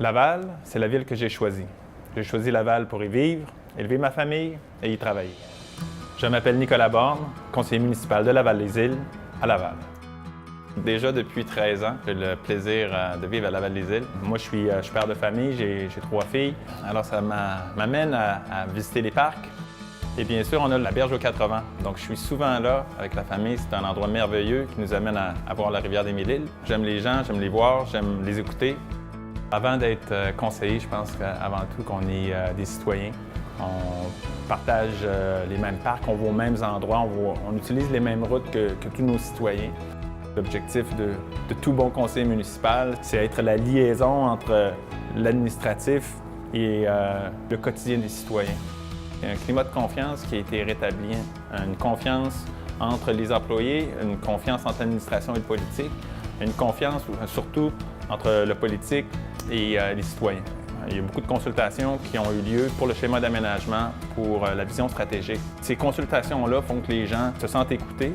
Laval, c'est la ville que j'ai choisie. J'ai choisi Laval pour y vivre, élever ma famille et y travailler. Je m'appelle Nicolas Borne, conseiller municipal de Laval-les-Îles, à Laval. Déjà depuis 13 ans, j'ai le plaisir de vivre à Laval-les-Îles. Moi, je suis père de famille, j'ai 3 filles. Alors, ça m'amène à visiter les parcs. Et bien sûr, on a la berge aux 80. Donc, je suis souvent là avec la famille. C'est un endroit merveilleux qui nous amène à voir la rivière des Mille-Îles. J'aime les gens, j'aime les voir, j'aime les écouter. Avant d'être conseiller, je pense qu'avant tout qu'on est des citoyens. On partage les mêmes parcs, on va aux mêmes endroits, on utilise les mêmes routes que tous nos citoyens. L'objectif de tout bon conseiller municipal, c'est être la liaison entre l'administratif et le quotidien des citoyens. Il y a un climat de confiance qui a été rétabli, une confiance entre les employés, une confiance entre l'administration et le politique, une confiance surtout entre le politique et les citoyens. Il y a beaucoup de consultations qui ont eu lieu pour le schéma d'aménagement, pour la vision stratégique. Ces consultations-là font que les gens se sentent écoutés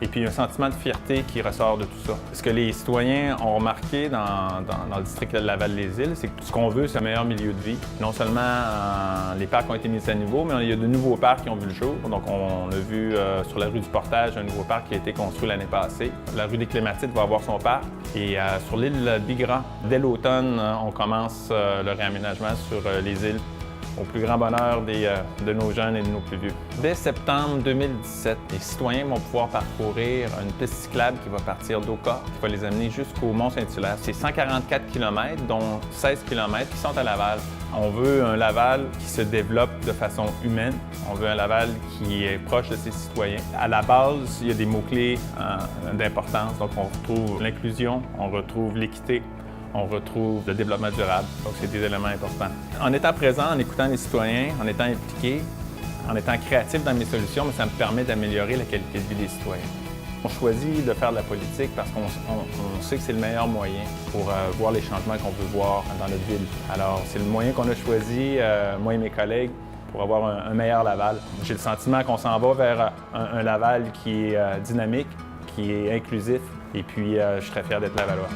et puis il y a un sentiment de fierté qui ressort de tout ça. Ce que les citoyens ont remarqué dans le district de Laval-les-Îles, c'est que ce qu'on veut, c'est un meilleur milieu de vie. Non seulement les parcs ont été mis à niveau, mais il y a de nouveaux parcs qui ont vu le jour. Donc on a vu sur la rue du Portage un nouveau parc qui a été construit l'année passée. La rue des Clématites va avoir son parc. Et sur l'île Bigra, dès l'automne, on commence le réaménagement sur les îles, au plus grand bonheur de nos jeunes et de nos plus vieux. Dès septembre 2017, les citoyens vont pouvoir parcourir une piste cyclable qui va partir d'Oka, qui va les amener jusqu'au Mont-Saint-Hilaire. C'est 144 km, dont 16 km qui sont à Laval. On veut un Laval qui se développe de façon humaine. On veut un Laval qui est proche de ses citoyens. À la base, il y a des mots-clés d'importance. Donc, on retrouve l'inclusion, on retrouve l'équité, on retrouve le développement durable. Donc, c'est des éléments importants. En étant présent, en écoutant les citoyens, en étant impliqué, en étant créatif dans mes solutions, ça me permet d'améliorer la qualité de vie des citoyens. On choisit de faire de la politique parce qu'on sait que c'est le meilleur moyen pour voir les changements qu'on veut voir dans notre ville. Alors, c'est le moyen qu'on a choisi, moi et mes collègues, pour avoir un meilleur Laval. J'ai le sentiment qu'on s'en va vers un Laval qui est dynamique, qui est inclusif, et puis je serais fier d'être Lavallois.